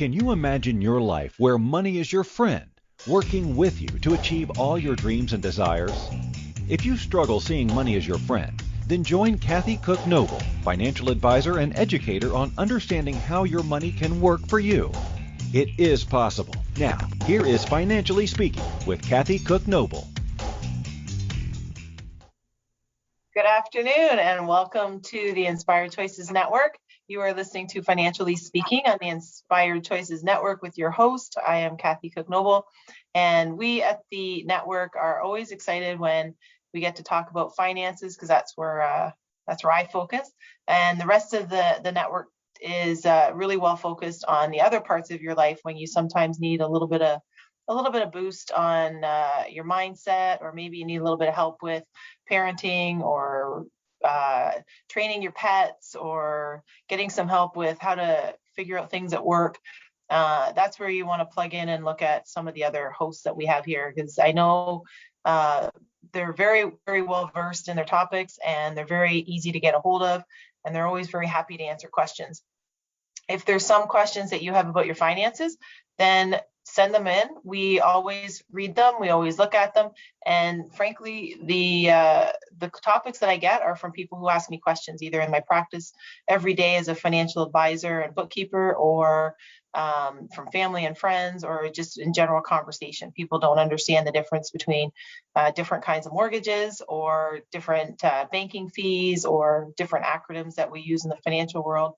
Can you imagine your life where money is your friend, working with you to achieve all your dreams and desires? If you struggle seeing money as your friend, then join Kathy Cook Noble, financial advisor and educator on understanding how your money can work for you. It is possible. Now, here is Financially Speaking with Kathy Cook Noble. Good afternoon and welcome to the Inspired Choices Network. You are listening to Financially Speaking on the Inspired Choices Network with your host. I am Kathy Cook Noble, and we at the network are always excited when we get to talk about finances because that's where I focus, and the rest of the network is really well focused on the other parts of your life when you sometimes need a little bit of boost on your mindset, or maybe you need a little bit of help with parenting or training your pets, or getting some help with how to figure out things at work. That's where you want to plug in and look at some of the other hosts that we have here, because I know they're very, very well versed in their topics, and they're very easy to get a hold of, and they're always very happy to answer questions. If there's some questions that you have about your finances, then send them in. We always read them. We always look at them. And frankly, the topics that I get are from people who ask me questions, either in my practice every day as a financial advisor and bookkeeper, or from family and friends, or just in general conversation. People don't understand the difference between different kinds of mortgages, or different banking fees, or different acronyms that we use in the financial world.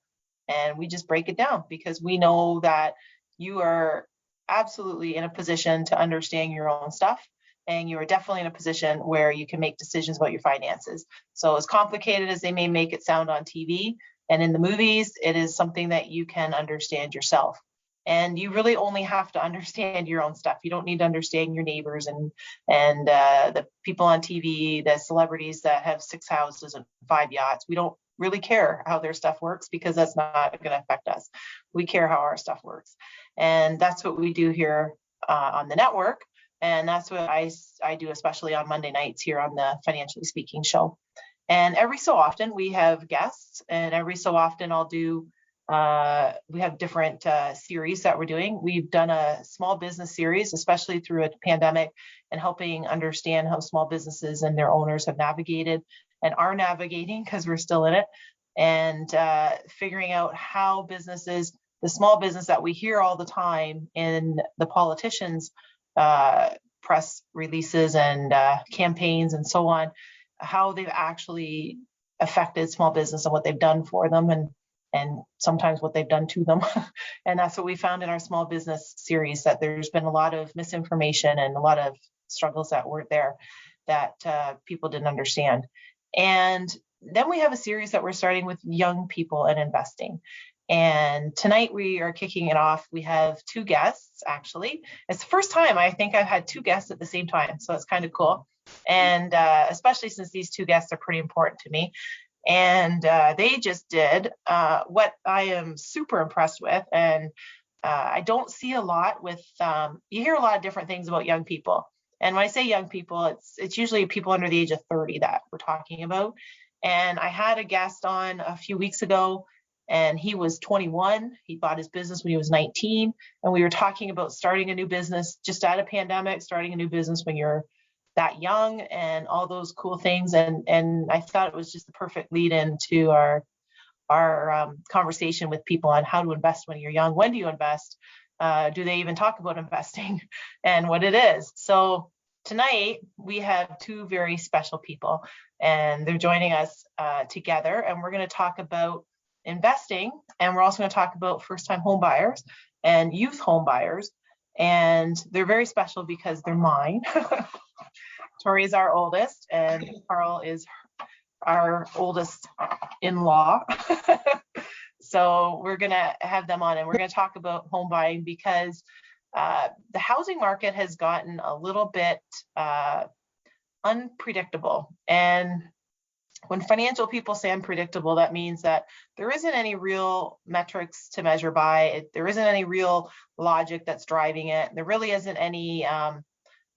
And we just break it down because we know that you are absolutely in a position to understand your own stuff, and you are definitely in a position where you can make decisions about your finances. So as complicated as they may make it sound on TV and in the movies, it is something that you can understand yourself. And you really only have to understand your own stuff. You don't need to understand your neighbors and the people on TV, the celebrities that have 6 houses and 5 yachts. We don't really care how their stuff works, because that's not going to affect us. We care how our stuff works. And that's what we do here on the network. And that's what I do, especially on Monday nights here on the Financially Speaking show. And every so often we have guests, and every so often we have different series that we're doing. We've done a small business series, especially through a pandemic, and helping understand how small businesses and their owners have navigated and are navigating, because we're still in it, and figuring out how businesses, the small business that we hear all the time in the politicians' press releases and campaigns and so on, how they've actually affected small business and what they've done for them, and sometimes what they've done to them. And that's what we found in our small business series, that there's been a lot of misinformation and a lot of struggles that weren't there, that people didn't understand. And then we have a series that we're starting with young people and investing. And tonight we are kicking it off. We have 2 guests, actually. It's the first time I think I've had 2 guests at the same time, so it's kind of cool. And especially since these 2 guests are pretty important to me. And they just did what I am super impressed with. And I don't see a lot with, you hear a lot of different things about young people. And when I say young people, it's usually people under the age of 30 that we're talking about. And I had a guest on a few weeks ago, and he was 21. He bought his business when he was 19. And we were talking about starting a new business just out of pandemic, starting a new business when you're that young, and all those cool things. And I thought it was just the perfect lead into our conversation with people on how to invest when you're young. When do you invest? Do they even talk about investing and what it is? So tonight we have 2 very special people, and they're joining us together, and we're going to talk about investing, and we're also going to talk about first-time home buyers and youth home buyers. And they're very special because they're mine. Tori is our oldest, and Carl is our oldest in-law. So we're going to have them on, and we're going to talk about home buying, because the housing market has gotten a little bit unpredictable. And when financial people say unpredictable, that means that there isn't any real metrics to measure by. There isn't any real logic that's driving it. There really isn't any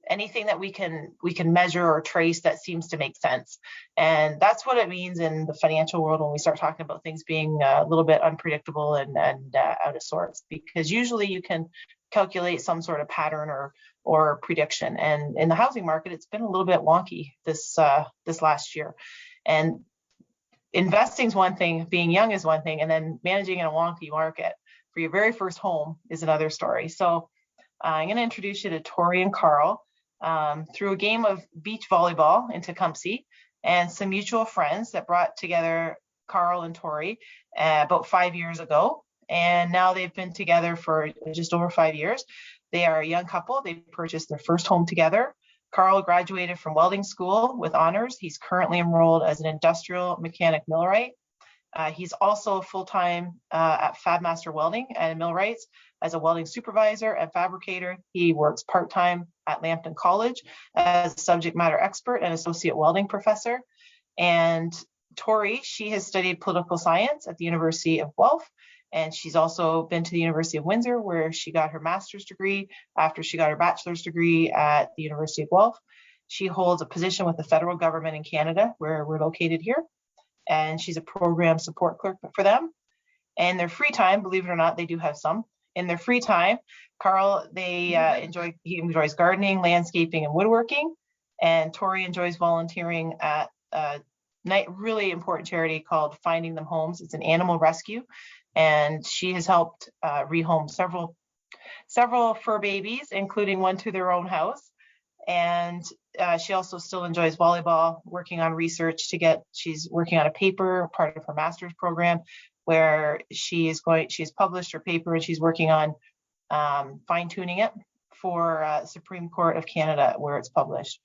anything that we can measure or trace that seems to make sense. And that's what it means in the financial world when we start talking about things being a little bit unpredictable and out of sorts, because usually you can calculate some sort of pattern or prediction. And in the housing market, it's been a little bit wonky this last year. And investing is one thing, being young is one thing, and then managing in a wonky market for your very first home is another story. So I'm going to introduce you to Tori and Carl through a game of beach volleyball in Tecumseh and some mutual friends that brought together Carl and Tori about 5 years ago. And now they've been together for just over 5 years. They are a young couple. They purchased their first home together. Carl graduated from welding school with honors. He's currently enrolled as an Industrial Mechanic Millwright. He's also full-time at Fabmaster Welding and Millwrights as a welding supervisor and fabricator. He works part-time at Lambton College as a subject matter expert and associate welding professor. And Tori, she has studied political science at the University of Guelph, and she's also been to the University of Windsor, where she got her master's degree after she got her bachelor's degree at the University of Guelph. She holds a position with the federal government in Canada, where we're located here, and she's a program support clerk for them. And their free time, believe it or not, they do have some. In their free time, Carl, he enjoys gardening, landscaping, and woodworking. And Tori enjoys volunteering at a really important charity called Finding Them Homes. It's an animal rescue, and she has helped rehome several fur babies, including one to their own house. And she also still enjoys volleyball, working on research she's working on a paper, part of her master's program, where she's published her paper and she's working on fine tuning it for Supreme Court of Canada, where it's published.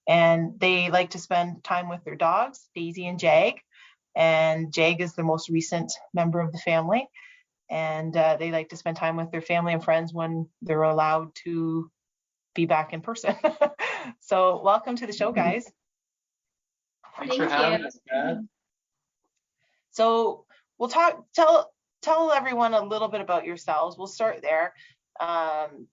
And they like to spend time with their dogs, Daisy and Jag. And Jag is the most recent member of the family. And they like to spend time with their family and friends when they're allowed to be back in person. So welcome to the show, guys. Thanks for having us, Pat. So we'll tell everyone a little bit about yourselves. We'll start there.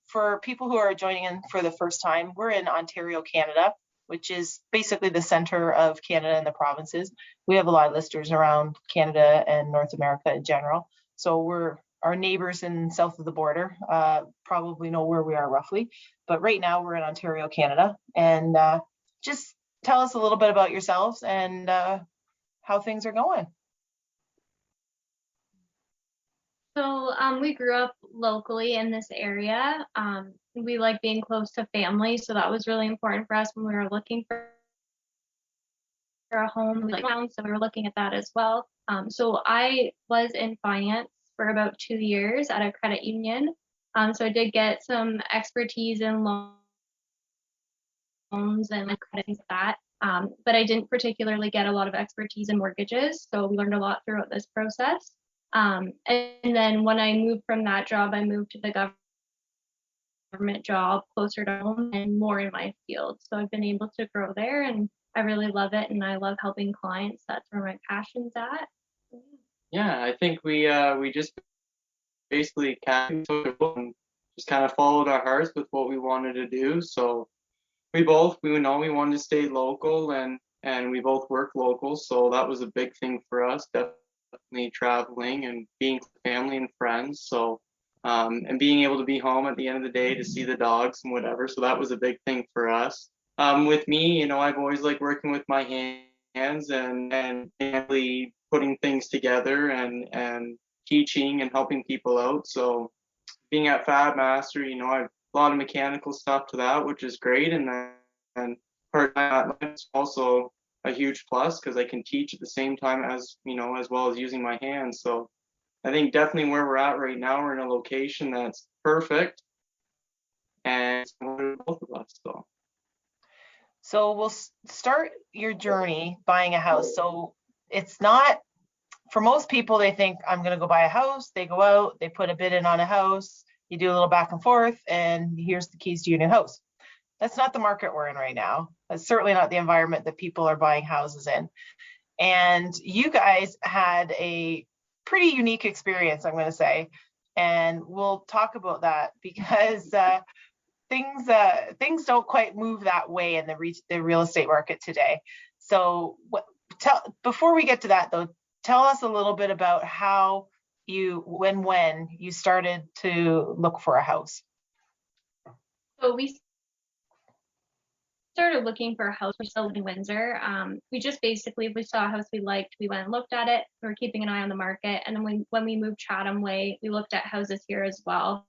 For people who are joining in for the first time, we're in Ontario, Canada, which is basically the center of Canada and the provinces. We have a lot of listeners around Canada and North America in general. So our neighbors in south of the border probably know where we are roughly. But right now we're in Ontario, Canada. And just tell us a little bit about yourselves and how things are going. So we grew up locally in this area. We like being close to family, so that was really important for us when we were looking for a home. So we were looking at that as well. So I was in finance for about 2 years at a credit union. So I did get some expertise in loans and credit things like that. But I didn't particularly get a lot of expertise in mortgages. So we learned a lot throughout this process. And then when I moved from that job, I moved to the government job closer to home and more in my field. So I've been able to grow there, and I really love it, and I love helping clients. That's where my passion's at. Yeah, I think we just basically just kind of followed our hearts with what we wanted to do. So we know we wanted to stay local, and we both work local, so that was a big thing for us. Definitely traveling and being with family and friends. So and being able to be home at the end of the day to see the dogs and whatever. So that was a big thing for us. With me, I've always liked working with my hands and really putting things together and teaching and helping people out. So being at Fabmaster, I've a lot of mechanical stuff to that, which is great. And then part-time is also a huge plus because I can teach at the same time as well as using my hands. So I think definitely where we're at right now, we're in a location that's perfect, and it's both of us. So we'll start your journey buying a house. So it's not, for most people, they think I'm going to go buy a house. They go out, they put a bid in on a house, you do a little back and forth, and here's the keys to your new house. That's not the market we're in right now. That's certainly not the environment that people are buying houses in. And you guys had a pretty unique experience, I'm going to say. And we'll talk about that because things don't quite move that way in the real estate market today. So before we get to that though, tell us a little bit about how when you started to look for a house. So we started looking for a house. We still live in Windsor. We saw a house we liked, we went and looked at it. We were keeping an eye on the market, and then when we moved Chatham way, we looked at houses here as well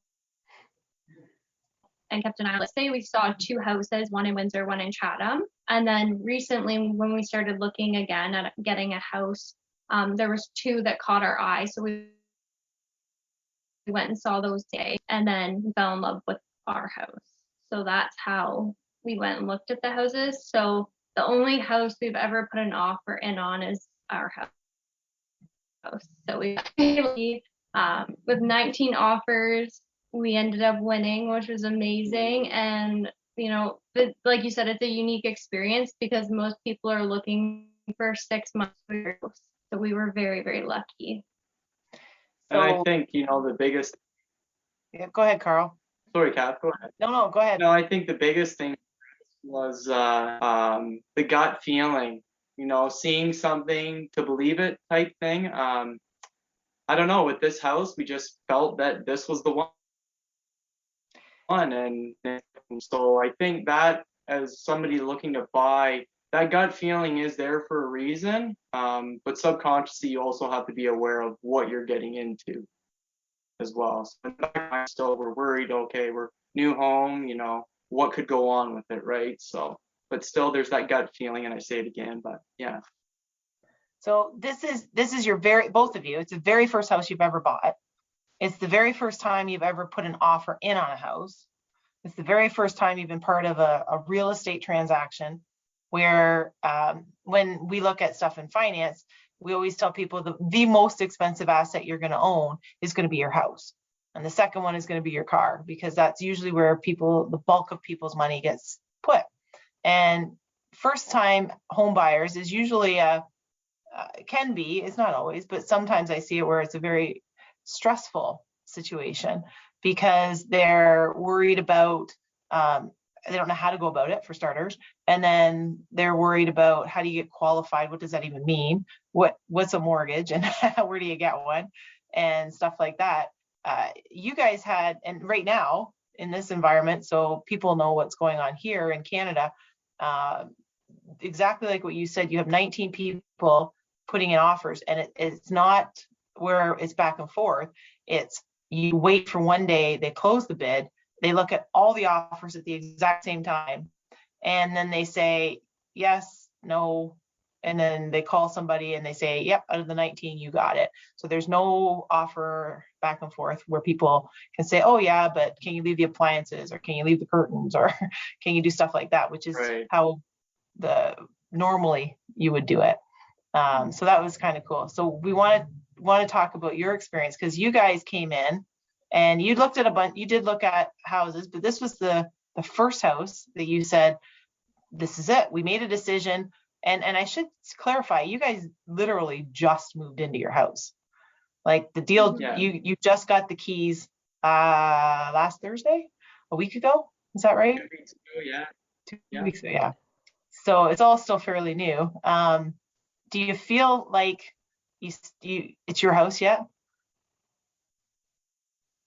and kept an eye. Let's say we saw 2 houses, one in Windsor, one in Chatham. And then recently, when we started looking again at getting a house, there was 2 that caught our eye. So we went and saw those today, and then we fell in love with our house. So that's how we went and looked at the houses. So the only house we've ever put an offer in on is our house. So with 19 offers, we ended up winning, which was amazing. And like you said, it's a unique experience because most people are looking for 6 months. So we were very, very lucky. And I think the biggest. Yeah, go ahead, Carl. Sorry, Kath, go ahead. No, go ahead. No, I think the biggest thing was the gut feeling, seeing something to believe it type thing. I don't know, with this house, we just felt that this was the one. And so I think that as somebody looking to buy, that gut feeling is there for a reason. But subconsciously, you also have to be aware of what you're getting into as well. So in the back of my mind, still we're worried, okay, we're new home, what could go on with it, right? So, but still there's that gut feeling, and I say it again, but yeah. So this is your both of you, it's the very first house you've ever bought. It's the very first time you've ever put an offer in on a house. It's the very first time you've been part of a real estate transaction where when we look at stuff in finance, we always tell people the most expensive asset you're going to own is going to be your house. And the second one is going to be your car, because that's usually where the bulk of people's money gets put. And first time home buyers is usually can be, it's not always, but sometimes I see it where it's a very stressful situation because they're worried about, they don't know how to go about it for starters. And then they're worried about how do you get qualified? What does that even mean? What's a mortgage and where do you get one? And stuff like that. You guys had, and right now in this environment, so people know what's going on here in Canada, exactly like what you said, you have 19 people putting in offers, and it's not where it's back and forth. It's you wait for one day, they close the bid, they look at all the offers at the exact same time, and then they say yes, no, and then they call somebody and they say, yep, out of the 19, you got it. So there's no offer back and forth where people can say, oh yeah, but can you leave the appliances, or can you leave the curtains, or can you do stuff like that, which is right. How normally you would do it. So that was kind of cool. So we want to talk about your experience, because you guys came in and you looked at a bunch, you did look at houses, but this was the first house that you said, this is it. We made a decision. And I should clarify, you guys literally just moved into your house. Like the deal, yeah. You just got the keys last Thursday, a week ago. Is that right? 2 weeks ago, yeah. 2 weeks ago, yeah. So it's all still fairly new. Do you feel like it's your house yet?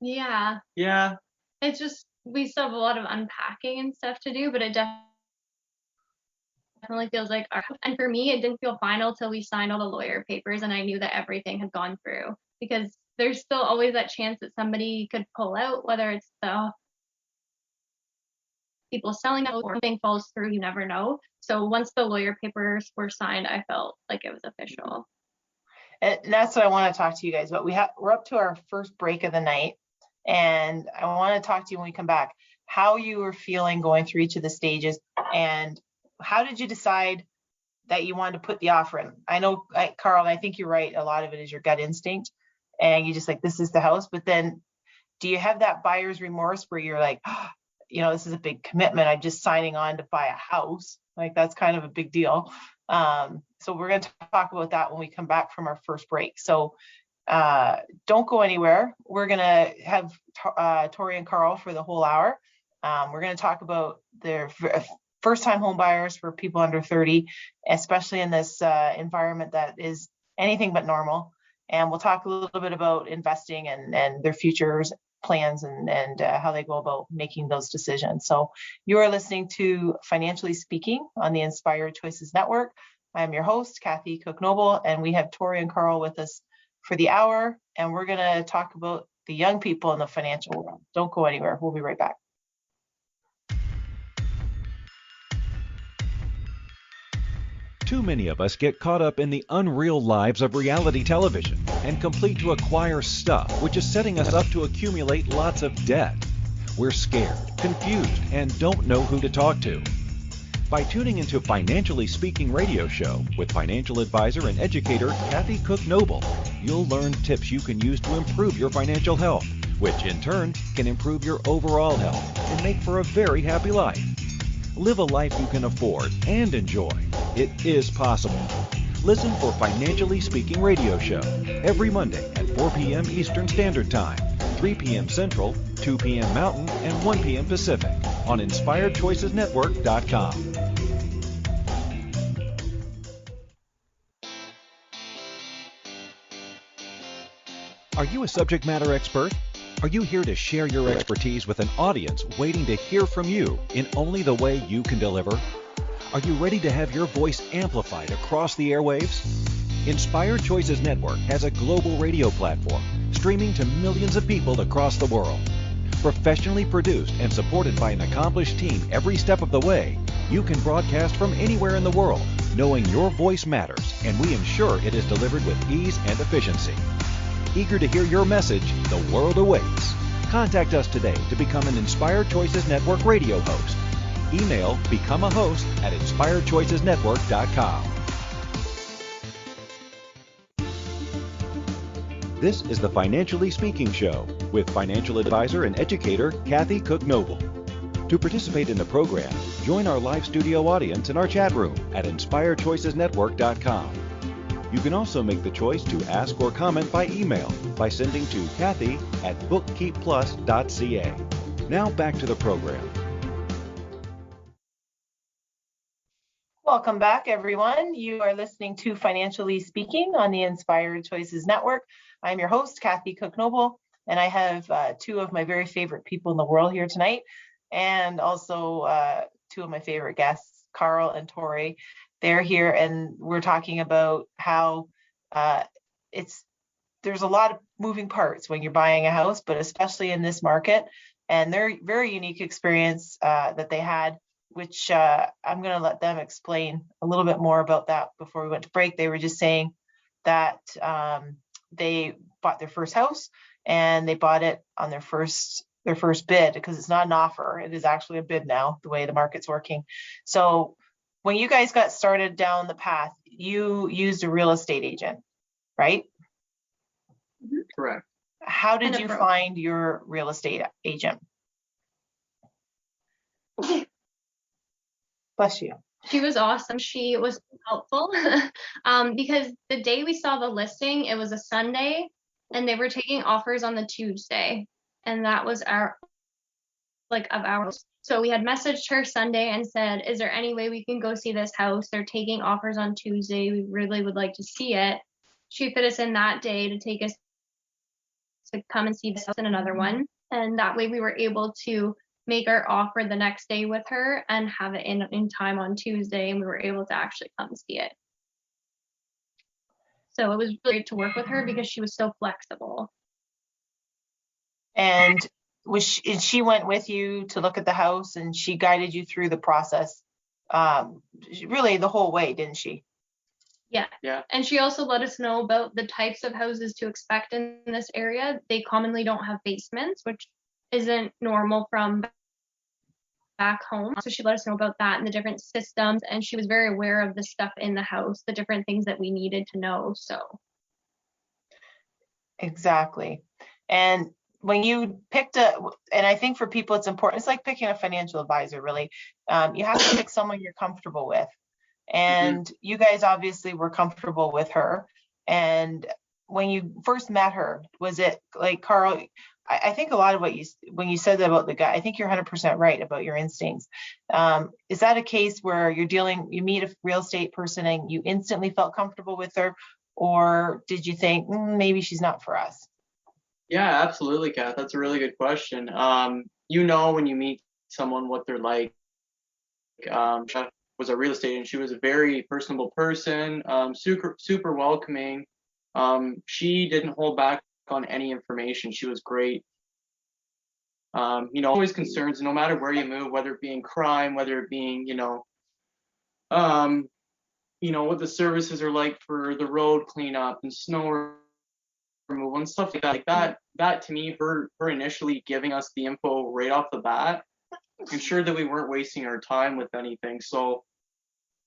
Yeah. Yeah. It's just, we still have a lot of unpacking and stuff to do, but it definitely feels like our house. And for me, it didn't feel final till we signed all the lawyer papers and I knew that everything had gone through, because there's still always that chance that somebody could pull out, whether it's the people selling it or something falls through, you never know. So once the lawyer papers were signed, I felt like it was official. And that's what I want to talk to you guys about. We're up to our first break of the night, and I want to talk to you when we come back, how you were feeling going through each of the stages, and how did you decide that you wanted to put the offer in? I know, Carl, I think you're right. A lot of it is your gut instinct, and you just like, this is the house. But then do you have that buyer's remorse where you're like, oh, this is a big commitment. I'm just signing on to buy a house. Like, that's kind of a big deal. So we're going to talk about that when we come back from our first break. So don't go anywhere. We're going to have Tori and Carl for the whole hour. We're going to talk about their first-time home buyers for people under 30, especially in this environment that is anything but normal. And we'll talk a little bit about investing and their futures plans and how they go about making those decisions. So you are listening to Financially Speaking on the Inspired Choices Network. I'm your host, Kathy Cook-Noble, and we have Tori and Carl with us for the hour. And we're going to talk about the young people in the financial world. Don't go anywhere. We'll be right back. Too many of us get caught up in the unreal lives of reality television and complete to acquire stuff, which is setting us up to accumulate lots of debt. We're scared, confused, and don't know who to talk to. By tuning into Financially Speaking radio show with financial advisor and educator Kathy Cook-Noble, you'll learn tips you can use to improve your financial health, which in turn can improve your overall health and make for a very happy life. Live a life you can afford and enjoy. It is possible. Listen for Financially Speaking radio show every Monday at 4 p.m. Eastern Standard Time, 3 p.m. Central, 2 p.m. Mountain, and 1 p.m. Pacific on InspiredChoicesNetwork.com. Are you a subject matter expert? Are you here to share your expertise with an audience waiting to hear from you in only the way you can deliver? Are you ready to have your voice amplified across the airwaves? Inspired Choices Network has a global radio platform streaming to millions of people across the world. Professionally produced and supported by an accomplished team every step of the way, you can broadcast from anywhere in the world, knowing your voice matters, and we ensure it is delivered with ease and efficiency. Eager to hear your message, the world awaits. Contact us today to become an Inspired Choices Network radio host. Email become a host at inspiredchoicesnetwork.com. This is the Financially Speaking Show with financial advisor and educator Kathy Cook-Noble. To participate in the program, join our live studio audience in our chat room at inspiredchoicesnetwork.com. You can also make the choice to ask or comment by email by sending to Kathy@bookkeepplus.ca. Now back to the program. Welcome back, everyone. You are listening to Financially Speaking on the Inspired Choices Network. I'm your host, Kathy Cook-Noble, and I have two of my very favorite people in the world here tonight, and also two of my favorite guests, Carl and Tori. They're here, and we're talking about how there's a lot of moving parts when you're buying a house, but especially in this market, and their very unique experience that they had, which I'm going to let them explain a little bit more about that before we went to break. They were just saying that they bought their first house, and they bought it on their first bid, because it's not an offer. It is actually a bid now, the way the market's working. So when you guys got started down the path, you used a real estate agent, right? Correct. How did you find your real estate agent? Bless you. She was awesome. She was helpful because the day we saw the listing, it was a Sunday, and they were taking offers on the Tuesday, and that was of ours. So we had messaged her Sunday and said, is there any way we can go see this house? They're taking offers on Tuesday. We really would like to see it. She fit us in that day to take us to come and see this house and another one. And that way we were able to make our offer the next day with her and have it in time on Tuesday, and we were able to actually come see it. So it was really great to work with her because she was so flexible. And she went with you to look at the house, and she guided you through the process really the whole way, didn't she? Yeah. And she also let us know about the types of houses to expect in this area. They commonly don't have basements, which isn't normal from back home. So she let us know about that and the different systems, and she was very aware of the stuff in the house, the different things that we needed to know. So exactly. And when you picked and I think for people it's important, it's like picking a financial advisor, really. You have to pick someone you're comfortable with, and you guys obviously were comfortable with her. And when you first met her, was it like Carl? I think a lot of what when you said that about the guy, I think you're 100% right about your instincts. Is that a case where you meet a real estate person and you instantly felt comfortable with her, or did you think maybe she's not for us? Yeah, absolutely, Kath. That's a really good question. You know when you meet someone what they're like. She was a real estate, and she was a very personable person, super welcoming. She didn't hold back on any information. She was great. Always concerns, no matter where you move, whether it being crime, whether it being, what the services are like for the road cleanup and snow removal and stuff like that. That to me, her initially giving us the info right off the bat ensured that we weren't wasting our time with anything. So,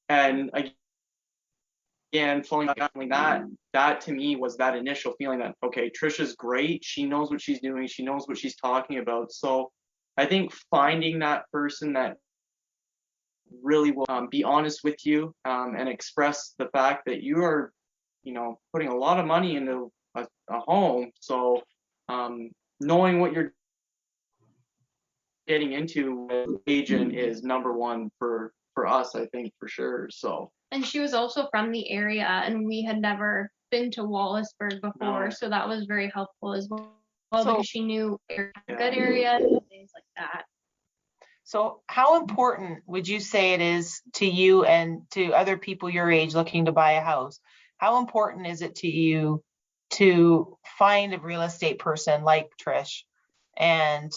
and again, following that to me was that initial feeling that, okay, Trisha's great. She knows what she's doing. She knows what she's talking about. So I think finding that person that really will be honest with you and express the fact that you are, putting a lot of money into a home. So knowing what you're getting into with an agent is number one for us, I think, for sure. So. And she was also from the area, and we had never been to Wallaceburg before, so that was very helpful as well, because she knew good areas and things like that. So how important would you say it is to you and to other people your age looking to buy a house? How important is it to you to find a real estate person like Trish? And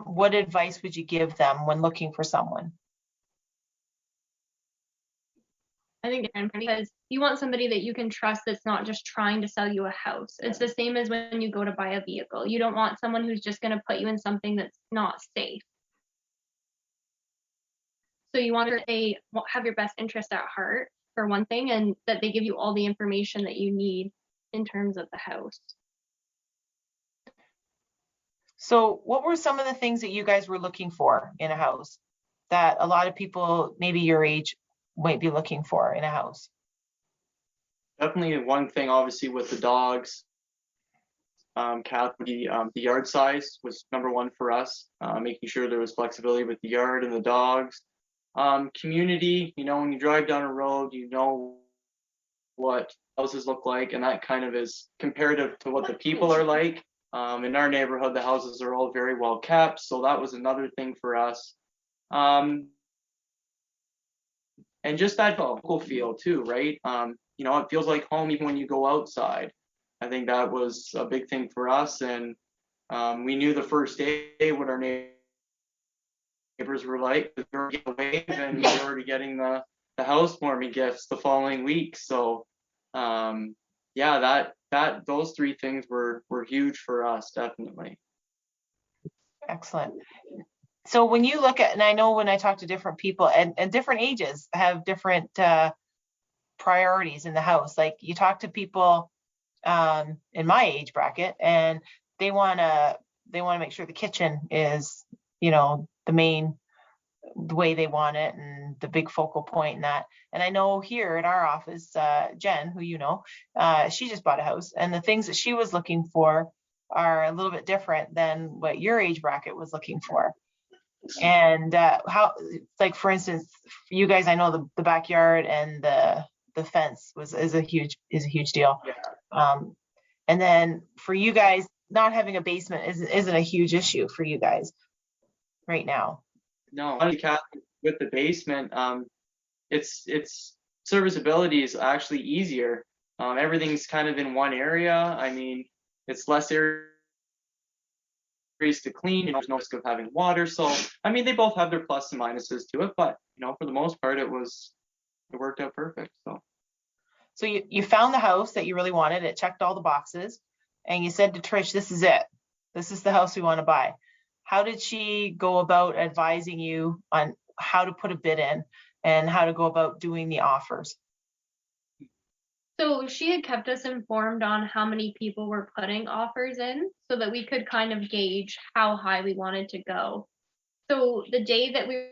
what advice would you give them when looking for someone? I think because you want somebody that you can trust that's not just trying to sell you a house. It's the same as when you go to buy a vehicle. You don't want someone who's just going to put you in something that's not safe. So you want to have your best interest at heart, for one thing, and that they give you all the information that you need in terms of the house. So what were some of the things that you guys were looking for in a house that a lot of people maybe your age might be looking for in a house? Definitely one thing, obviously, with the dogs, Kath, the yard size was number one for us, making sure there was flexibility with the yard and the dogs. Community, when you drive down a road, you know what houses look like, and that kind of is comparative to what the people are like. In our neighborhood, the houses are all very well kept, so that was another thing for us. And just that local feel too, right? It feels like home even when you go outside. I think that was a big thing for us, and we knew the first day what our neighbors were like. We were getting a wave, and we were already getting the housewarming gifts the following week. So, those three things were huge for us, definitely. Excellent. So when you look at, and I know when I talk to different people and different ages have different priorities in the house. Like you talk to people in my age bracket, and they want to make sure the kitchen is, the way they want it and the big focal point in that. And I know here in our office, Jen, who she just bought a house, and the things that she was looking for are a little bit different than what your age bracket was looking for. And how, like for instance, for you guys, I know the backyard and the fence is a huge deal. Yeah. And then for you guys, not having a basement isn't a huge issue for you guys right now. No, with the basement, its serviceability is actually easier. Everything's kind of in one area. I mean, it's less areas to clean. There's no risk of having water. So, I mean, they both have their plus and minuses to it, but for the most part, it worked out perfect. So you found the house that you really wanted. It checked all the boxes, and you said to Trish, "This is it. This is the house we want to buy." How did she go about advising you on how to put a bid in and how to go about doing the offers? So she had kept us informed on how many people were putting offers in so that we could kind of gauge how high we wanted to go. So the day that we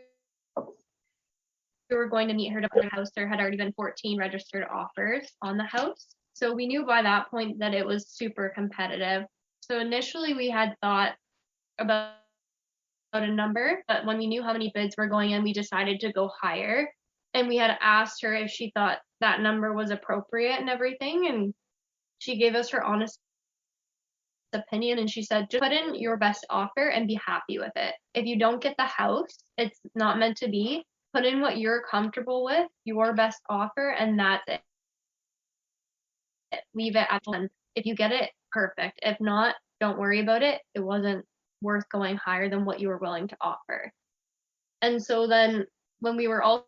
were going to meet her to put a house, there had already been 14 registered offers on the house. So we knew by that point that it was super competitive. So initially we had thought about a number, but when we knew how many bids were going in, we decided to go higher. And we had asked her if she thought that number was appropriate and everything. And she gave us her honest opinion, and she said, just put in your best offer and be happy with it. If you don't get the house, it's not meant to be. Put in what you're comfortable with, your best offer, and that's it. Leave it at one. If you get it, perfect. If not, don't worry about it. It wasn't worth going higher than what you were willing to offer. And so then when we were also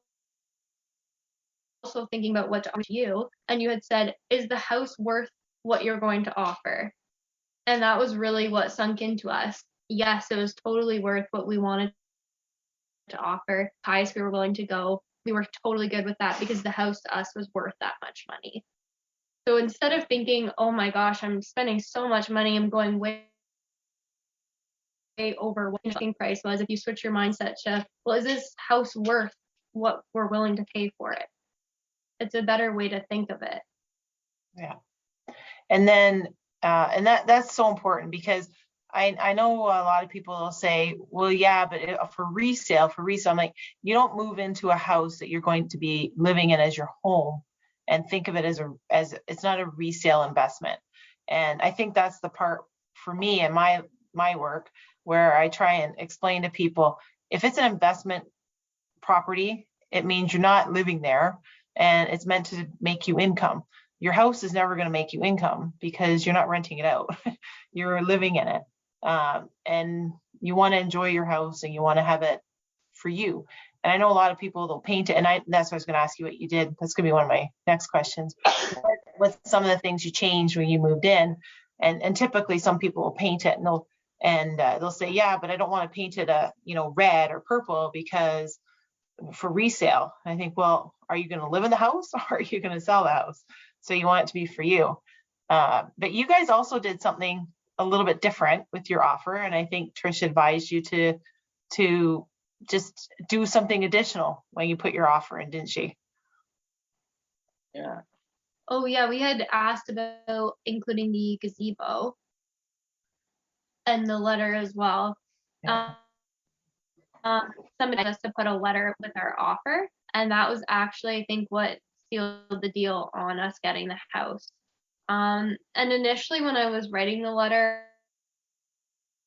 thinking about what to offer to you, and you had said, is the house worth what you're going to offer? And that was really what sunk into us. Yes, it was totally worth what we wanted to offer. Highest we were willing to go. We were totally good with that because the house to us was worth that much money. So instead of thinking, oh my gosh, I'm spending so much money, I'm going way over what the asking price was, if you switch your mindset to, well, is this house worth what we're willing to pay for it? It's a better way to think of it. Yeah. And then, and that's so important, because I know a lot of people will say, well, yeah, but for resale, I'm like, you don't move into a house that you're going to be living in as your home and think of it as it's not a resale investment. And I think that's the part for me and my work where I try and explain to people, if it's an investment property, it means you're not living there and it's meant to make you income. Your house is never going to make you income because you're not renting it out. You're living in it. And you want to enjoy your house and you want to have it for you. And I know a lot of people, they'll paint it. And that's what I was going to ask you what you did. That's going to be one of my next questions. What some of the things you changed when you moved in? And typically some people will paint it and they'll say, yeah, but I don't want to paint it red or purple because for resale. And I think, well, are you going to live in the house or are you going to sell the house? So you want it to be for you. But you guys also did something a little bit different with your offer. And I think Trish advised you to just do something additional when you put your offer in, didn't she? Yeah. Oh yeah, we had asked about including the gazebo and the letter as well. Yeah. Somebody asked us to put a letter with our offer, and that was actually, I think, what sealed the deal on us getting the house. And initially when I was writing the letter,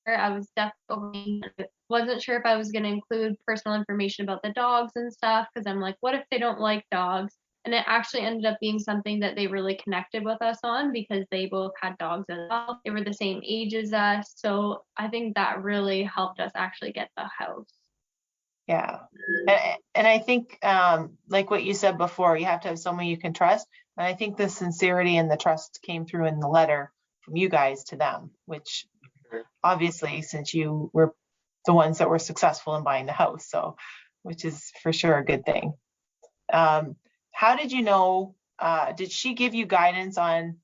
I was definitely wasn't sure if I was going to include personal information about the dogs and stuff, because I'm like, what if they don't like dogs? And it actually ended up being something that they really connected with us on because they both had dogs as well. They were the same age as us. So I think that really helped us actually get the house. Yeah. And I think, like what you said before, you have to have someone you can trust. And I think the sincerity and the trust came through in the letter from you guys to them, which obviously, since you were the ones that were successful in buying the house, so which is for sure a good thing. How did you know, did she give you guidance on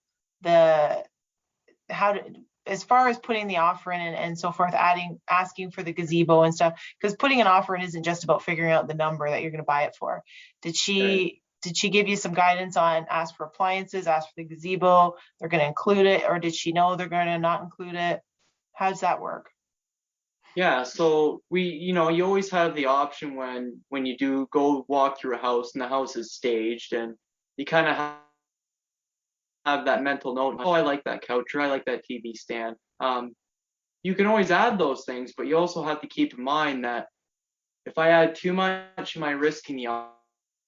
as far as putting the offer in and so forth, asking for the gazebo and stuff, because putting an offer in isn't just about figuring out the number that you're going to buy it for. Did she give you some guidance on ask for appliances, ask for the gazebo, they're going to include it, or did she know they're going to not include it? How does that work? Yeah, so you always have the option when you do go walk through a house and the house is staged and you kind of have that mental note, oh, I like that couch or I like that TV stand. You can always add those things, but you also have to keep in mind that if I add too much, am I risking the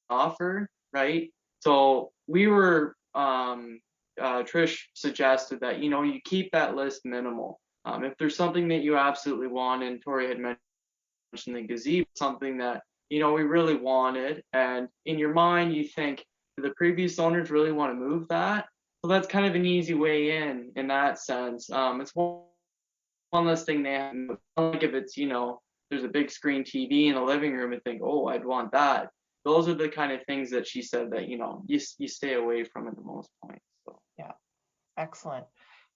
offer, right? So we were, Trish suggested that, you keep that list minimal. If there's something that you absolutely want, and Tori had mentioned the gazebo, something that, we really wanted, and in your mind you think, do the previous owners really want to move that? So that's kind of an easy way in that sense. It's one less thing they have. Like if it's, there's a big screen TV in the living room and think, oh, I'd want that. Those are the kind of things that she said that, you stay away from at the most point. So yeah, excellent.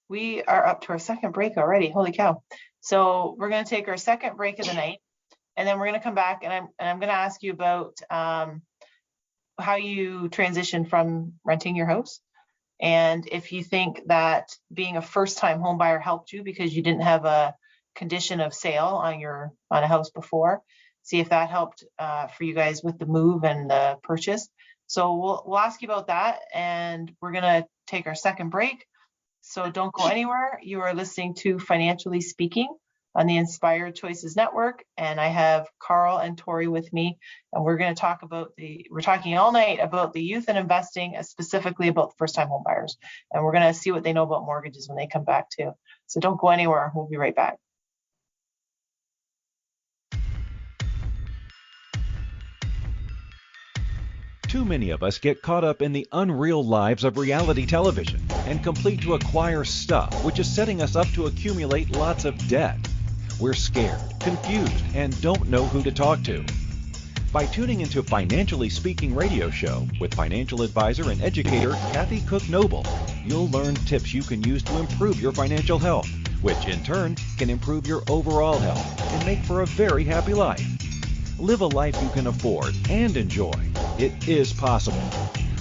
We are up to our second break already. Holy cow. So we're going to take our second break of the night, and then we're going to come back and I'm going to ask you about how you transition from renting your house And if you think that being a first-time home buyer helped you because you didn't have a condition of sale on a house before, see if that helped for you guys with the move and the purchase. So we'll ask you about that, and we're gonna take our second break. So don't go anywhere. You are listening to Financially Speaking on the Inspired Choices Network, and I have Carl and Tori with me, and we're going to talk about we're talking all night about the youth and investing, specifically about first-time home buyers, and we're going to see what they know about mortgages when they come back too. So don't go anywhere. We'll be right back. Too many of us get caught up in the unreal lives of reality television and complete to acquire stuff, which is setting us up to accumulate lots of debt. We're scared, confused, and don't know who to talk to. By tuning into Financially Speaking radio show with financial advisor and educator Kathy Cook Noble, you'll learn tips you can use to improve your financial health, which in turn can improve your overall health and make for a very happy life. Live a life you can afford and enjoy. It is possible.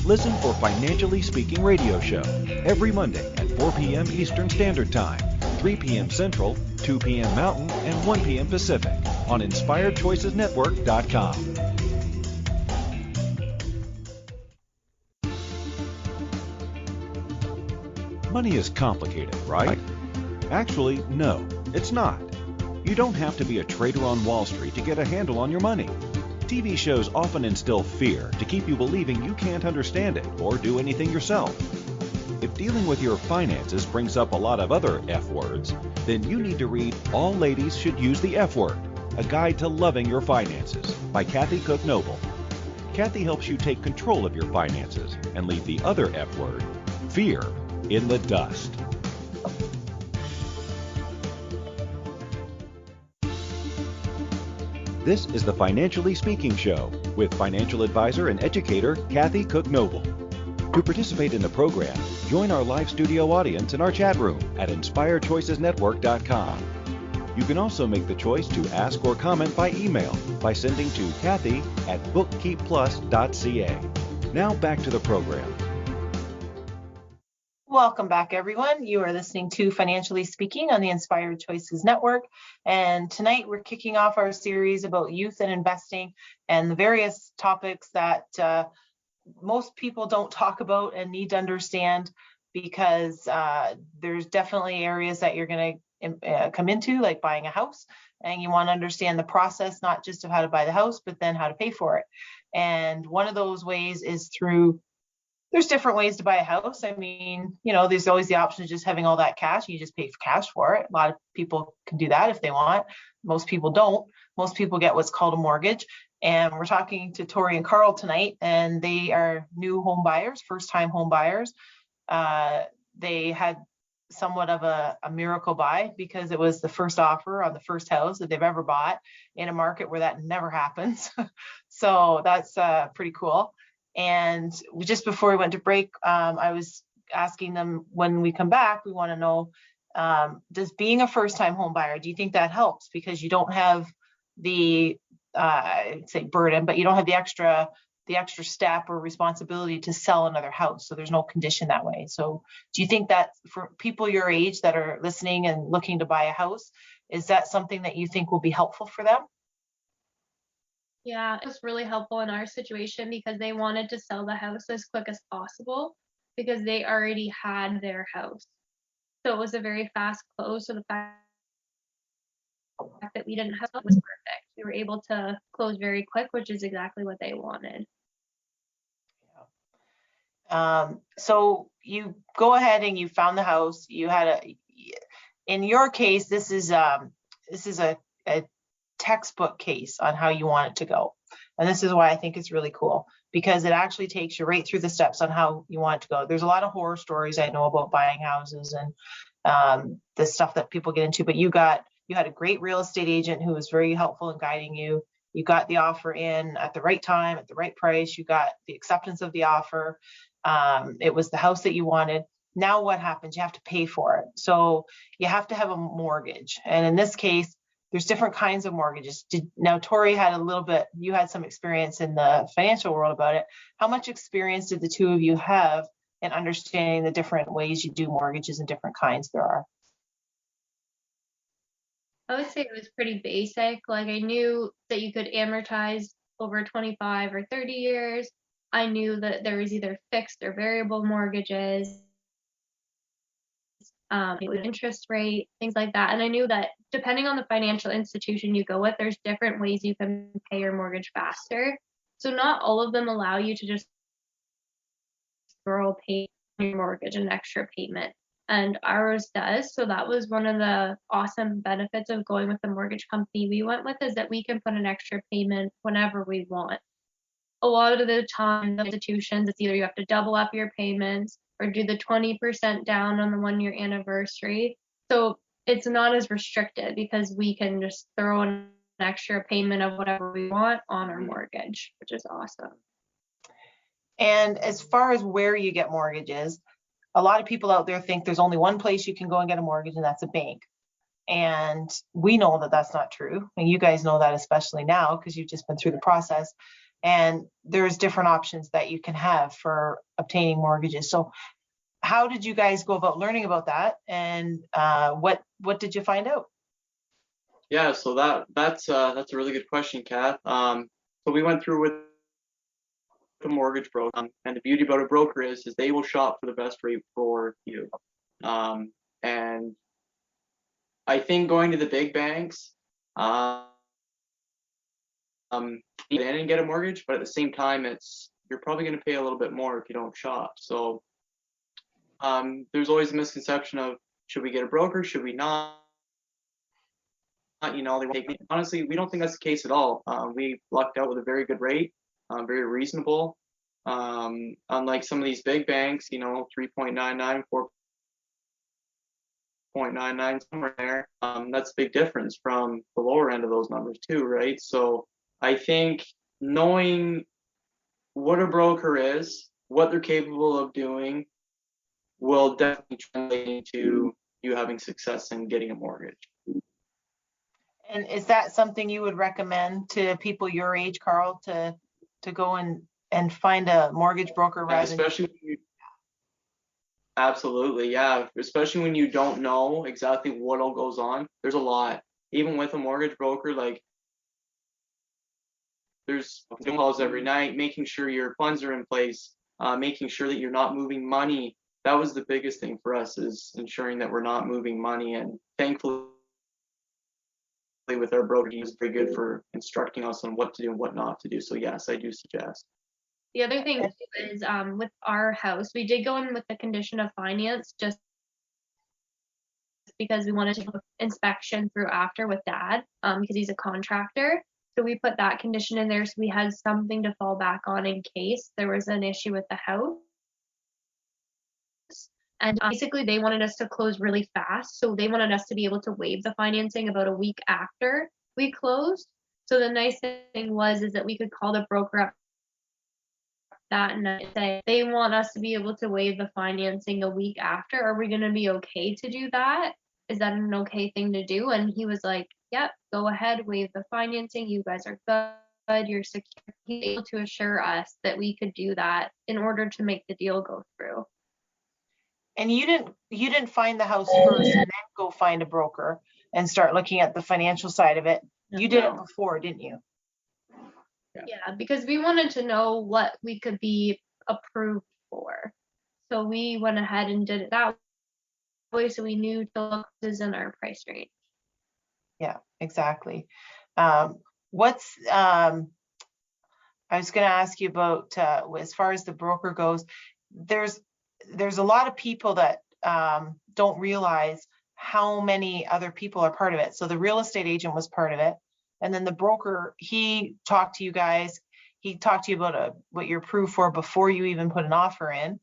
Listen for Financially Speaking radio show every Monday at 4 p.m. Eastern Standard Time, 3 p.m. Central, 2 p.m. Mountain, and 1 p.m. Pacific on InspiredChoicesNetwork.com. Money is complicated, right? Actually, no, it's not. You don't have to be a trader on Wall Street to get a handle on your money. TV shows often instill fear to keep you believing you can't understand it or do anything yourself. If dealing with your finances brings up a lot of other F words, then you need to read All Ladies Should Use the F Word, A Guide to Loving Your Finances by Kathy Cook Noble. Kathy helps you take control of your finances and leave the other F word, fear, in the dust. This is the Financially Speaking Show with financial advisor and educator Kathy Cook Noble. To participate in the program, join our live studio audience in our chat room at InspiredChoicesNetwork.com. You can also make the choice to ask or comment by email by sending to Kathy@bookkeepplus.ca. Now back to the program. Welcome back, everyone. You are listening to Financially Speaking on the Inspired Choices Network. And tonight we're kicking off our series about youth and investing and the various topics that most people don't talk about and need to understand, because there's definitely areas that you're going to come into, like buying a house, and you want to understand the process, not just of how to buy the house, but then how to pay for it. And one of those ways is there's different ways to buy a house. I mean, there's always the option of just having all that cash. You just pay for cash for it. A lot of people can do that if they want. Most people don't. Most people get what's called a mortgage. And we're talking to Tori and Carl tonight, and they are new home buyers, first-time home buyers. They had somewhat of a miracle buy because it was the first offer on the first house that they've ever bought in a market where that never happens. So that's pretty cool. And just before we went to break, I was asking them, when we come back, we want to know, does being a first-time home buyer, do you think that helps? Because you don't have the, I'd say burden, but you don't have the extra step or responsibility to sell another house. So there's no condition that way. So do you think that for people your age that are listening and looking to buy a house, is that something that you think will be helpful for them? Yeah, it was really helpful in our situation because they wanted to sell the house as quick as possible because they already had their house. So it was a very fast close. So the fact that we didn't have it was perfect. We were able to close very quick, which is exactly what they wanted. So you go ahead and you found the house. In your case, this is a textbook case on how you want it to go. And this is why I think it's really cool, because it actually takes you right through the steps on how you want it to go. There's a lot of horror stories I know about buying houses and the stuff that people get into, but you had a great real estate agent who was very helpful in guiding you. You got the offer in at the right time, at the right price. You got the acceptance of the offer. It was the house that you wanted. Now what happens? You have to pay for it. So you have to have a mortgage. And in this case, there's different kinds of mortgages. Now, Tori you had some experience in the financial world about it. How much experience did the two of you have and understanding the different ways you do mortgages and different kinds there are? I would say it was pretty basic. Like I knew that you could amortize over 25 or 30 years. I knew that there was either fixed or variable mortgages, interest rate, things like that. And I knew that depending on the financial institution you go with, there's different ways you can pay your mortgage faster. So not all of them allow you to just pay your mortgage an extra payment. And ours does. So that was one of the awesome benefits of going with the mortgage company we went with, is that we can put an extra payment whenever we want. A lot of the time, the institutions, it's either you have to double up your payments or do the 20% down on the 1-year anniversary. So it's not as restricted because we can just throw an extra payment of whatever we want on our mortgage, which is awesome. And as far as where you get mortgages, a lot of people out there think there's only one place you can go and get a mortgage, and that's a bank. And we know that that's not true. And you guys know that, especially now, because you've just been through the process. And there's different options that you can have for obtaining mortgages. So how did you guys go about learning about that? And what did you find out? Yeah, so that's a really good question, Kath. So we went through with the mortgage broker, and the beauty about a broker is they will shop for the best rate for you. And I think going to the big banks, get in and get a mortgage, but at the same time, you're probably going to pay a little bit more if you don't shop. So there's always a misconception of, should we get a broker? Should we not? You know, honestly, we don't think that's the case at all. We lucked out with a very good rate, very reasonable. Unlike some of these big banks, 3.99, 4.99, somewhere there. That's a big difference from the lower end of those numbers too, right? So I think knowing what a broker is, what they're capable of doing, will definitely translate into you having success in getting a mortgage. And is that something you would recommend to people your age, Carl, to go and find a mortgage broker rather than Absolutely, yeah. Especially when you don't know exactly what all goes on. There's a lot. Even with a mortgage broker, like there's phone calls every night, making sure your funds are in place, making sure that you're not moving money. That was the biggest thing for us, is ensuring that we're not moving money. And thankfully, with our broker, he was very good for instructing us on what to do and what not to do. So yes, I do suggest. The other thing is, with our house, we did go in with the condition of finance just because we wanted to do inspection through after with Dad, because he's a contractor. So we put that condition in there so we had something to fall back on in case there was an issue with the house. And basically they wanted us to close really fast. So they wanted us to be able to waive the financing about a week after we closed. So the nice thing is that we could call the broker up that night and say, they want us to be able to waive the financing a week after. Are we going to be okay to do that? Is that an okay thing to do? And he was like, yep, go ahead, waive the financing. You guys are good. You're secure. He was able to assure us that we could do that in order to make the deal go through. And you didn't find the house first and then go find a broker and start looking at the financial side of it. You did it before, didn't you? Yeah, because we wanted to know what we could be approved for. So we went ahead and did it that way, so we knew the look is in our price range. Yeah, exactly. I was going to ask you about, as far as the broker goes, there's a lot of people that don't realize how many other people are part of it. So the real estate agent was part of it. And then the broker, he talked to you guys. He talked to you about what you're approved for before you even put an offer in.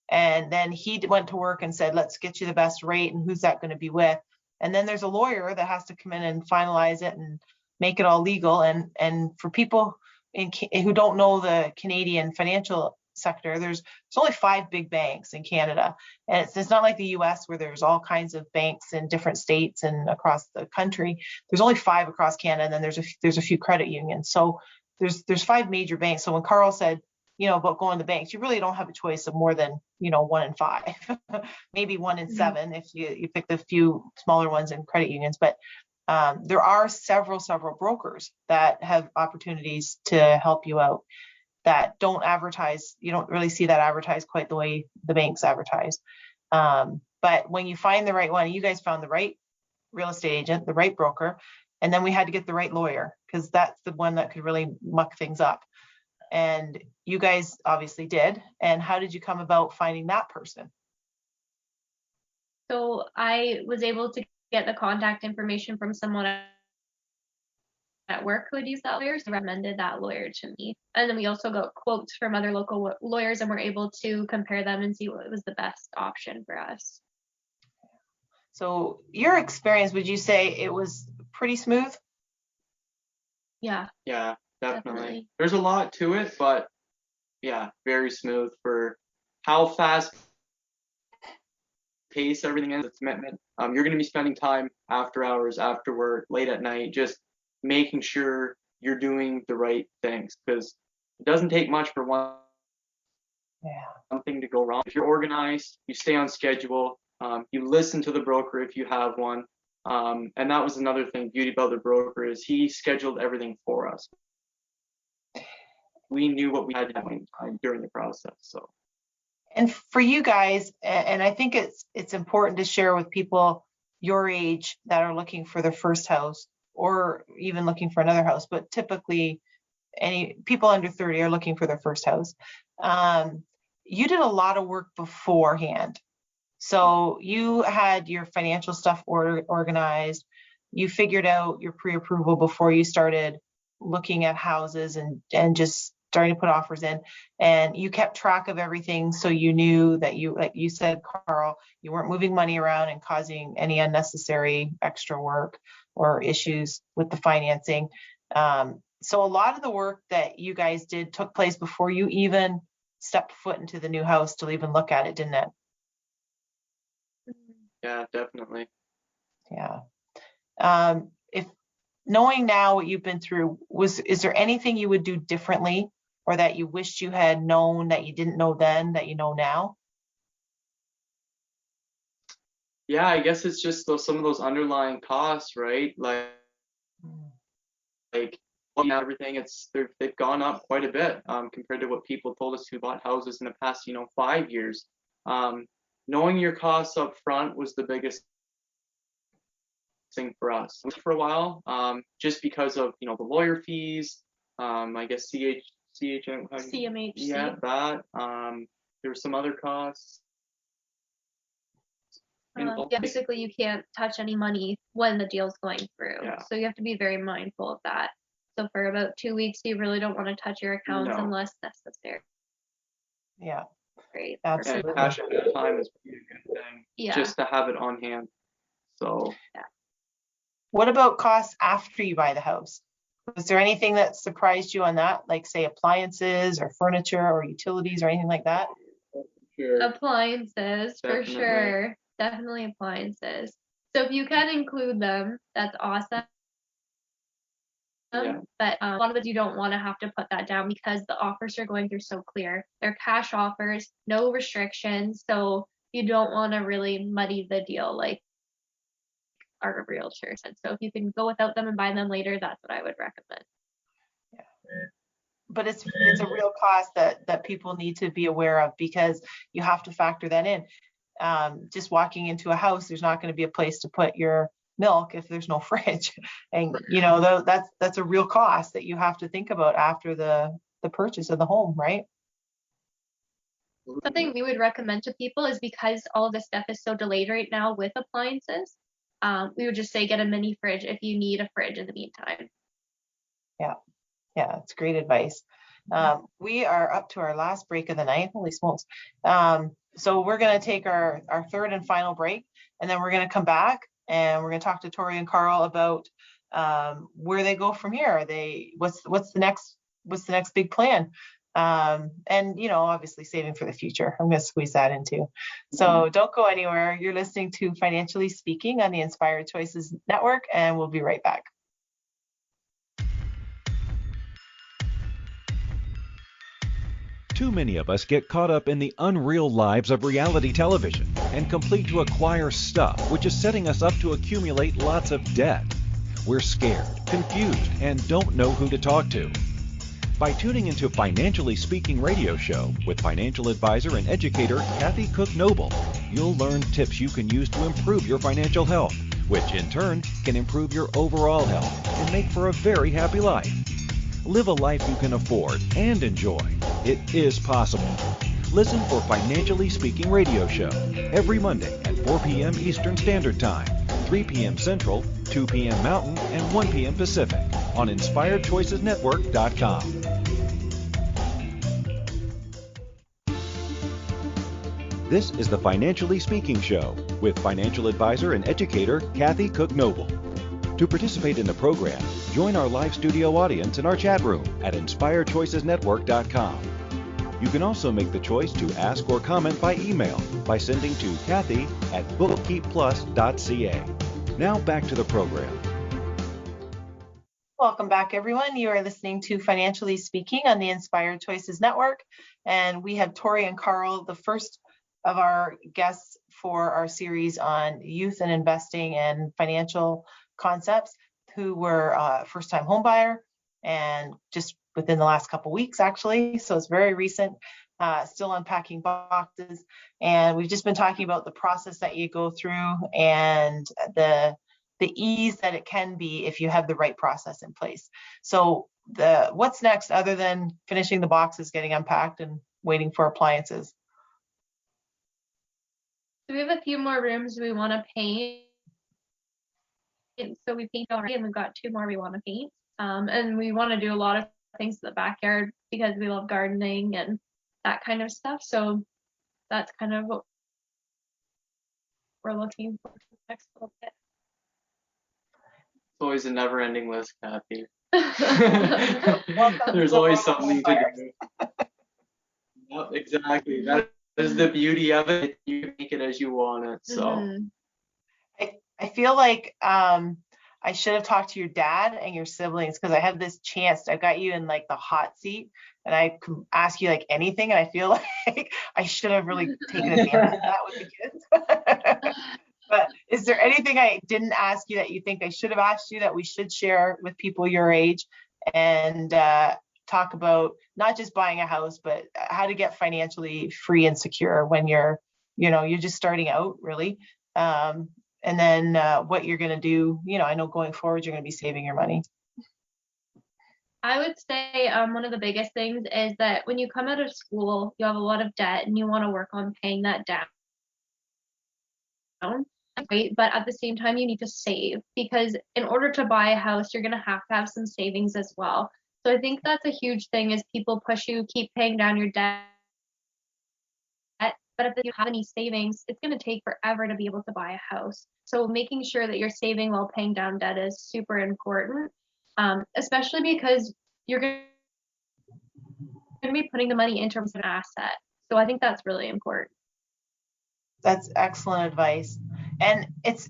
And then he went to work and said, let's get you the best rate and who's that going to be with. And then there's a lawyer that has to come in and finalize it and make it all legal. And for people who don't know the Canadian financial sector, there's only 5 big banks in Canada, and it's not like the US where there's all kinds of banks in different states and across the country. There's only 5 across Canada, and then there's a few credit unions. So there's 5 major banks. So when Carl said about going to the banks. You really don't have a choice of more than, 1 in 5, maybe 1 in 7 if you pick the few smaller ones in credit unions. But there are several brokers that have opportunities to help you out that don't advertise. You don't really see that advertised quite the way the banks advertise. But when you find the right one, you guys found the right real estate agent, the right broker, and then we had to get the right lawyer, because that's the one that could really muck things up. And you guys obviously did. And how did you come about finding that person? So I was able to get the contact information from someone at work who had used that lawyer, so recommended that lawyer to me. And then we also got quotes from other local lawyers, and were able to compare them and see what was the best option for us. So your experience, would you say it was pretty smooth? Yeah. Yeah, definitely. There's a lot to it, but yeah, very smooth for how fast pace everything is. A commitment. You're going to be spending time after hours, after work, late at night, just making sure you're doing the right things, because it doesn't take much for one thing to go wrong. If you're organized, you stay on schedule, you listen to the broker if you have one. And that was another thing, beauty about the broker, is he scheduled everything for us. We knew what we had doing during the process. So, and for you guys, and I think it's important to share with people your age that are looking for their first house, or even looking for another house, but typically any people under 30 are looking for their first house. You did a lot of work beforehand. So you had your financial stuff organized. You figured out your pre-approval before you started looking at houses and just starting to put offers in. And you kept track of everything, so you knew that you, like you said, Carl, you weren't moving money around and causing any unnecessary extra work or issues with the financing. So a lot of the work that you guys did took place before you even stepped foot into the new house to even look at it, didn't it? Yeah, definitely. Yeah. If knowing now what you've been through, is there anything you would do differently, or that you wished you had known that you didn't know then that you know now? Yeah, I guess it's just some of those underlying costs, right? Like everything, they've gone up quite a bit compared to what people told us who bought houses in the past 5 years. Knowing your costs up front was the biggest thing for us for a while, just because of the lawyer fees, I guess CMHC. Yeah, that. There were some other costs. Yeah, basically you can't touch any money when the deal's going through. Yeah. So you have to be very mindful of that. So for about 2 weeks, you really don't want to touch your accounts unless necessary. Yeah. Great. Absolutely. And cash at that time is a good thing, just to have it on hand. So. Yeah. What about costs after you buy the house? Was there anything that surprised you on that, like say appliances or furniture or utilities or anything like that? Sure. Appliances, for sure. Definitely appliances. So if you can include them, that's awesome. Yeah. But a lot of it you don't want to have to put that down, because the offers are going through so clear. They're cash offers, no restrictions. So you don't want to really muddy the deal like our realtor said. So if you can go without them and buy them later, that's what I would recommend. Yeah. But it's a real cost that people need to be aware of, because you have to factor that in. Just walking into a house, there's not going to be a place to put your milk if there's no fridge, and that's a real cost that you have to think about after the purchase of the home, right? Something we would recommend to people is, because all of this stuff is so delayed right now with appliances, we would just say get a mini fridge if you need a fridge in the meantime. Yeah, it's great advice. We are up to our last break of the night. Holy smokes. So we're going to take our third and final break, and then we're going to come back and we're going to talk to Tori and Carl about where they go from here. What's the next big plan? And obviously saving for the future. I'm going to squeeze that in too. So don't go anywhere. You're listening to Financially Speaking on the Inspired Choices Network, and we'll be right back. Too many of us get caught up in the unreal lives of reality television and complete to acquire stuff, which is setting us up to accumulate lots of debt. We're scared, confused, and don't know who to talk to. By tuning into Financially Speaking radio show with financial advisor and educator Kathy Cook Noble, you'll learn tips you can use to improve your financial health, which in turn can improve your overall health and make for a very happy life. Live a life you can afford and enjoy. It is possible. Listen for Financially Speaking radio show every Monday at 4 p.m. Eastern Standard Time, 3 p.m. Central, 2 p.m. Mountain, and 1 p.m. Pacific on InspiredChoicesNetwork.com. This is the Financially Speaking Show with financial advisor and educator Kathy Cook Noble. To participate in the program, join our live studio audience in our chat room at InspiredChoicesNetwork.com. You can also make the choice to ask or comment by email by sending to Kathy@bookkeepplus.ca. Now back to the program. Welcome back, everyone. You are listening to Financially Speaking on the Inspired Choices Network, and we have Tori and Carl, the first of our guests for our series on youth and investing and financial concepts, who were first-time homebuyer and just within the last couple weeks, actually. So it's very recent, still unpacking boxes. And we've just been talking about the process that you go through and the ease that it can be if you have the right process in place. So what's next other than finishing the boxes, getting unpacked and waiting for appliances? So we have a few more rooms we want to paint. So we paint already, and we've got 2 more we want to paint. And we want to do a lot of things in the backyard because we love gardening and that kind of stuff. So that's kind of what we're looking for the next little bit. It's always a never-ending list, Kathy. Welcome There's to always the something to Homebuyers. do. Yep, exactly. That is the beauty of it. You can make it as you want it. So I feel like I should have talked to your dad and your siblings, because I have this chance. I've got you in like the hot seat and I can ask you like anything, and I feel like I should have really taken advantage of that with the kids. But is there anything I didn't ask you that you think I should have asked you that we should share with people your age and talk about not just buying a house, but how to get financially free and secure when you're just starting out, really? And then what you're going to do, I know going forward, you're going to be saving your money. I would say one of the biggest things is that when you come out of school, you have a lot of debt and you want to work on paying that down. Great, but at the same time, you need to save, because in order to buy a house, you're going to have some savings as well. So I think that's a huge thing, is people push you, keep paying down your debt. But if you have any savings, it's going to take forever to be able to buy a house. So making sure that you're saving while paying down debt is super important, especially because you're going to be putting the money into an asset. So I think that's really important. That's excellent advice. And it's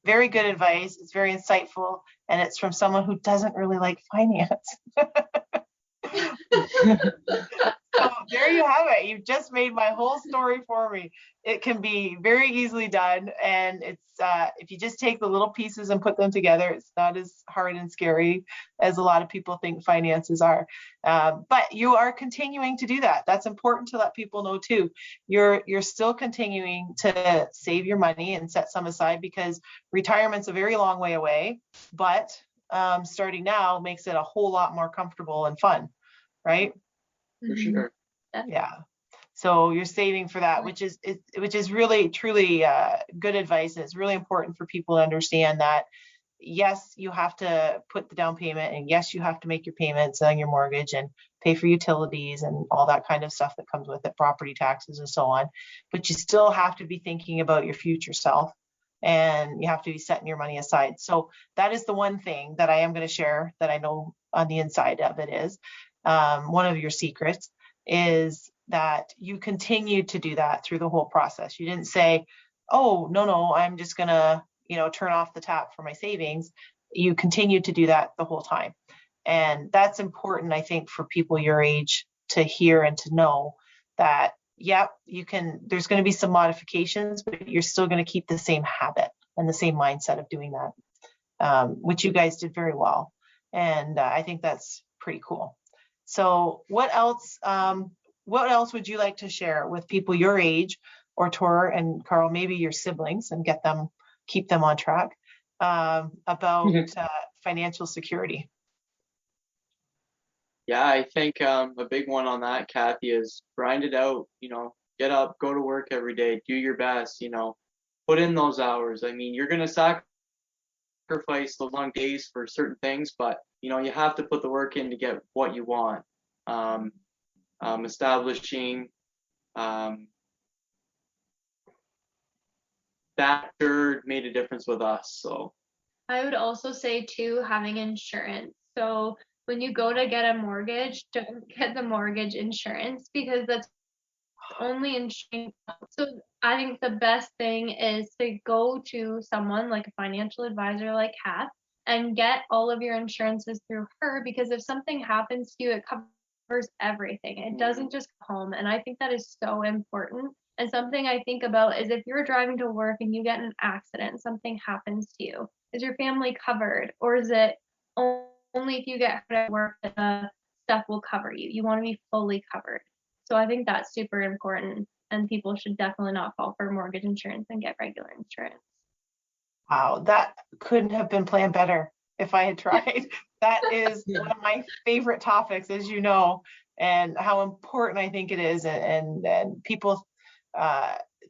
very good advice. It's very insightful. And it's from someone who doesn't really like finance. So there you have it. You've just made my whole story for me. It can be very easily done. And it's if you just take the little pieces and put them together, it's not as hard and scary as a lot of people think finances are. But you are continuing to do that. That's important to let people know too. You're still continuing to save your money and set some aside, because retirement's a very long way away, but starting now makes it a whole lot more comfortable and fun, right? For sure. Yeah. So you're saving for that, which is really truly good advice. And it's really important for people to understand that, yes, you have to put the down payment, and yes, you have to make your payments on your mortgage and pay for utilities and all that kind of stuff that comes with it, property taxes and so on. But you still have to be thinking about your future self, and you have to be setting your money aside. So that is the one thing that I am going to share that I know on the inside of it is one of your secrets is that you continue to do that through the whole process. You didn't say, oh, no, I'm just going to, turn off the tap for my savings. You continue to do that the whole time. And that's important, I think, for people your age to hear and to know that, yep, there's going to be some modifications, but you're still going to keep the same habit and the same mindset of doing that, which you guys did very well. And I think that's pretty cool. So what else would you like to share with people your age, or Tor and Carl, maybe your siblings, and keep them on track about financial security? Yeah, I think a big one on that, Kathy, is grind it out. Get up, go to work every day, do your best. Put in those hours. I mean, you're gonna sacrifice those long days for certain things, but you have to put the work in to get what you want. Establishing that sure made a difference with us. So I would also say too, having insurance. So when you go to get a mortgage, don't get the mortgage insurance, because that's only insurance. So I think the best thing is to go to someone like a financial advisor like Kath and get all of your insurances through her, because if something happens to you, it covers everything. It doesn't just come home. And I think that is so important. And something I think about is if you're driving to work and you get in an accident, something happens to you, is your family covered? Or is it only if you get hurt at work that the stuff will cover you? You want to be fully covered. So I think that's super important, and people should definitely not fall for mortgage insurance and get regular insurance. Wow, that couldn't have been planned better if I had tried. That is one of my favorite topics, as you know, and how important I think it is. And people,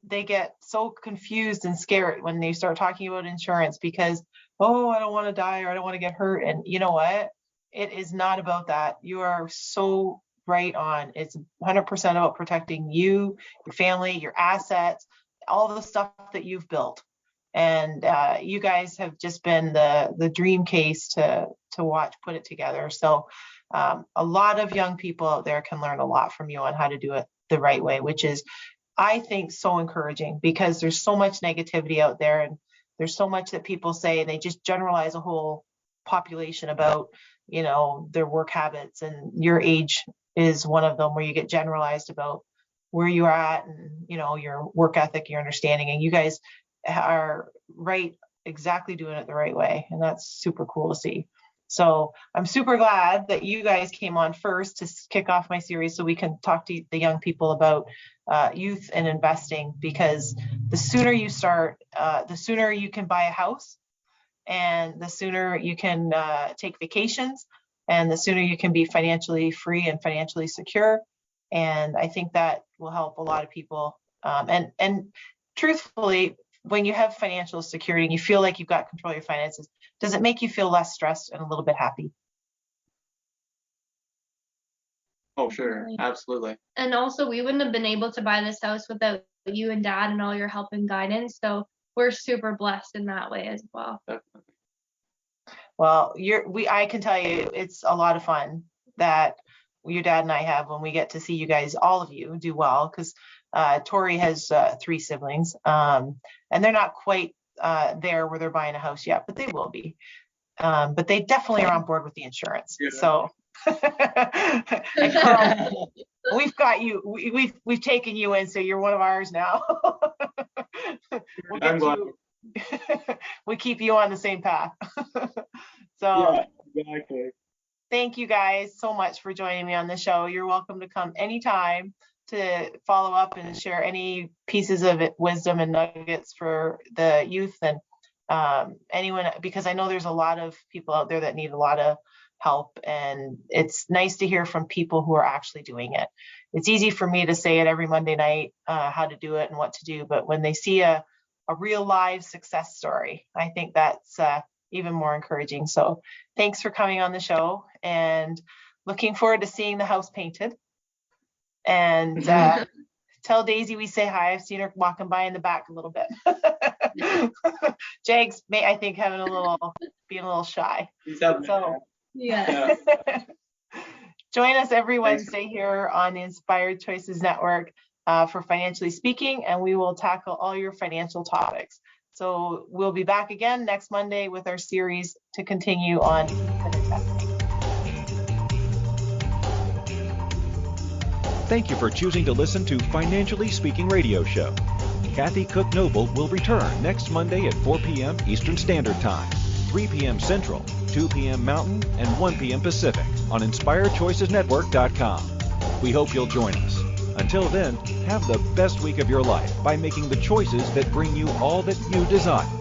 they get so confused and scared when they start talking about insurance because, oh, I don't want to die, or I don't want to get hurt. And you know what? It is not about that. You are so right on. It's 100% about protecting you, your family, your assets, all the stuff that you've built. And you guys have just been the dream case to watch put it together. So a lot of young people out there can learn a lot from you on how to do it the right way, which is, I think, so encouraging, because there's so much negativity out there, and there's so much that people say, and they just generalize a whole population about, their work habits. And your age is one of them where you get generalized about where you are at and, your work ethic, your understanding. And you guys are right, exactly doing it the right way. And that's super cool to see. So I'm super glad that you guys came on first to kick off my series, so we can talk to the young people about youth and investing, because the sooner you start, the sooner you can buy a house, and the sooner you can take vacations, and the sooner you can be financially free and financially secure. And I think that will help a lot of people. And truthfully, when you have financial security and you feel like you've got control of your finances, does it make you feel less stressed and a little bit happy? Oh, sure. Absolutely. And also, we wouldn't have been able to buy this house without you and Dad and all your help and guidance. So we're super blessed in that way as well. Definitely. Well, I can tell you, it's a lot of fun that your dad and I have when we get to see you guys, all of you, do well, because Tori has 3 siblings, and they're not quite there where they're buying a house yet, but they will be. But they definitely are on board with the insurance. Yeah. So, and Carl, we've got you. We've taken you in, so you're one of ours now. We keep you on the same path. So, yeah, exactly. Thank you guys so much for joining me on the show. You're welcome to come anytime to follow up and share any pieces of wisdom and nuggets for the youth and anyone, because I know there's a lot of people out there that need a lot of help, and it's nice to hear from people who are actually doing it. It's easy for me to say it every Monday night, how to do it and what to do, but when they see a real live success story, I think that's even more encouraging. So thanks for coming on the show, and looking forward to seeing the house painted. And tell Daisy we say hi. I've seen her walking by in the back a little bit. Jags I think being a little shy. So yeah. Join us every Wednesday here on the Inspired Choices Network for Financially Speaking, and we will tackle all your financial topics. So we'll be back again next Monday with our series to continue on investing. Thank you for choosing to listen to Financially Speaking Radio Show. Kathy Cook Noble will return next Monday at 4 p.m. Eastern Standard Time, 3 p.m. Central, 2 p.m. Mountain, and 1 p.m. Pacific on InspiredChoicesNetwork.com. We hope you'll join us. Until then, have the best week of your life by making the choices that bring you all that you desire.